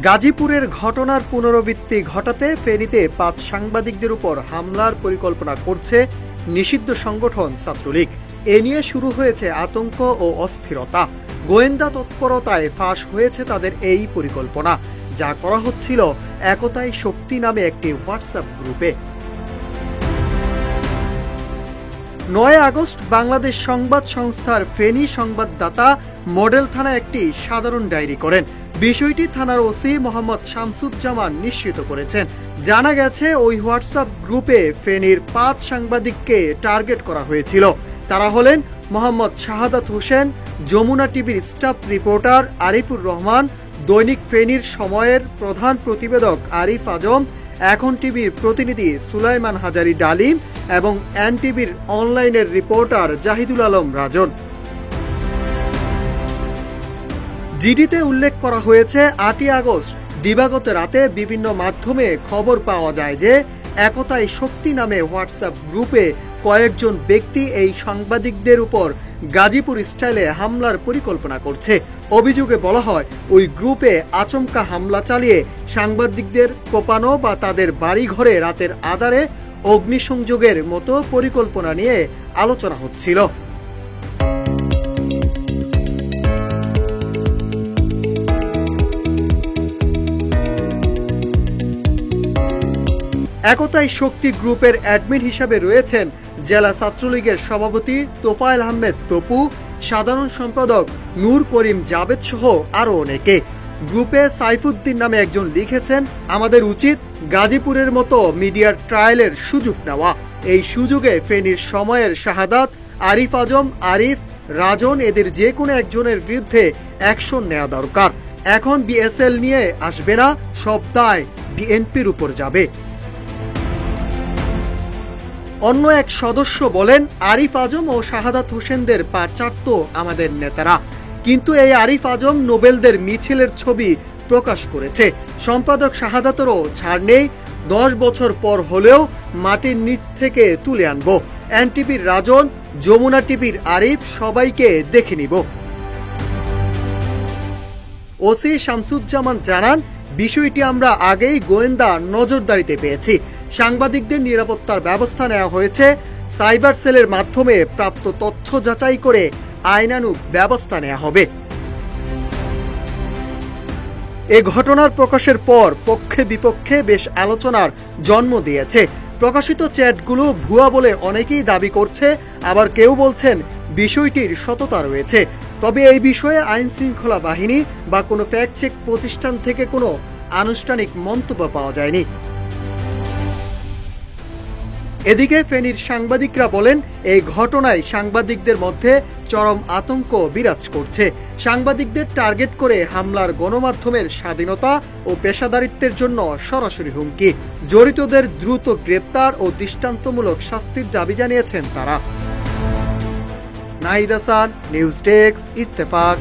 গাজীপুরের ঘটনার পুনরাবৃত্তি ঘটাতে ফেনীতে ৫ সাংবাদিকদের উপর হামলার পরিকল্পনা করছে নিষিদ্ধ সংগঠন ছাত্রলীগ। এ নিয়ে শুরু হয়েছে আতঙ্ক ও অস্থিরতা। গোয়েন্দা তৎপরতায় ফাঁস হয়েছে তাদের এই পরিকল্পনা, যা করা হচ্ছিল একতাই শক্তি নামে একটি হোয়াটসঅ্যাপ গ্রুপে। ৯ আগস্ট বাংলাদেশ সংবাদ সংস্থার ফেনী সংবাদদাতা মডেল থানায় একটি সাধারণ ডায়েরি করেন। বিষয়টি থানার ওসি মোহাম্মদ শামসুজ্জামান নিশ্চিত করেছেন। জানা গেছে, ওই হোয়াটসঅ্যাপ গ্রুপে ফেনীর ৫ সাংবাদিককে টার্গেট করা হয়েছিল। তারা হলেন মোহাম্মদ শাহাদাত হোসেন, যমুনা টিভির স্টাফ রিপোর্টার আরিফুর রহমান, দৈনিক ফেনীর সময়ের প্রধান প্রতিবেদক আরিফ আজম, এখন টিভির প্রতিনিধি সুলাইমান হাজারি ডালিম এবং এনটিভির অনলাইনের রিপোর্টার জাহিদুল আলম রাজন। জিডিতে উল্লেখ করা হয়েছে, ৮ই আগস্ট দিবাগত রাতে বিভিন্ন মাধ্যমে খবর পাওয়া যায় যে একতাই শক্তি নামে হোয়াটসঅ্যাপ গ্রুপে কয়েকজন ব্যক্তি এই সাংবাদিকদের উপর গাজীপুর স্টাইলে হামলার পরিকল্পনা করছে। অভিযোগে বলা হয়, ওই গ্রুপে আচমকা হামলা চালিয়ে সাংবাদিকদের কোপানো বা তাদের বাড়িঘরে রাতের আধারে অগ্নিসংযোগের মতো পরিকল্পনা নিয়ে আলোচনা হচ্ছিল। একতাই শক্তি গ্রুপের অ্যাডমিন হিসাবে রয়েছেন জেলা ছাত্রলীগের সভাপতি তোফায়েল আহমেদ তপু, সাধারণ সম্পাদক নূর করিম জাবেদ সহ আরও অনেকে। গ্রুপে সাইফুদ্দিন নামে একজন লিখেছেন, আমাদের উচিত গাজীপুরের মতো মিডিয়ার ট্রায়ালের সুযোগ নেওয়া। এই সুযোগে ফেনীর সময়ের শাহাদাত, আরিফ আজম, আরিফ, রাজন এদের যে কোনো একজনের বিরুদ্ধে অ্যাকশন নেওয়া দরকার। এখন বিএসএল নিয়ে আসবে না, সব দায় বিএনপির উপর যাবে। অন্য এক সদস্য বলেন, আরিফ আজম ও শাহাদাত হোসেনদের পা চাটত আমাদের নেতারা, কিন্তু এই আরিফ আজম নোবেলদের মিছিলের ছবি প্রকাশ করেছে। সম্পাদক শাহাদাতেরও ছাড় নেই, 10 বছর পর হলেও মাটির নিচ থেকে তুলে আনবো। এনটিভির রাজন, যমুনা টিভির আরিফ, সবাইকে দেখে নিব। ওসি শামসুজ্জামান জানান, বিষয়টি আমরা আগেই গোয়েন্দা নজরদারিতে পেয়েছি। সাংবাদিকদের নিরাপত্তার ব্যবস্থা নেওয়া হয়েছে। সাইবার সেলের মাধ্যমে প্রাপ্ত তথ্য যাচাই করে আইনানুগ ব্যবস্থা নেওয়া হবে। এ ঘটনার প্রকাশের পর পক্ষে বিপক্ষে বেশ আলোচনার জন্ম দিয়েছে। প্রকাশিত চ্যাটগুলো ভুয়া বলে অনেকেই দাবি করছে, আবার কেউ বলছেন বিষয়টির সততা রয়েছে। তবে এই বিষয়ে আইন শৃঙ্খলা বাহিনী বা কোনো ফ্যাক্ট চেক প্রতিষ্ঠান থেকে কোনো আনুষ্ঠানিক মন্তব্য পাওয়া যায়নি। এদিকে ফেনীর সাংবাদিকরা বলেন, এই ঘটনায় সাংবাদিকদের মধ্যে চরম আতঙ্ক বিরাজ করছে। সাংবাদিকদের টার্গেট করে হামলার গণমাধ্যমের স্বাধীনতা ও পেশাদারিত্বের জন্য সরাসরি হুমকি। জড়িতদের দ্রুত গ্রেপ্তার ও দৃষ্টান্তমূলক শাস্তির দাবি জানিয়েছেন তারা। Nahid Hasan, news desk, Ittefaq.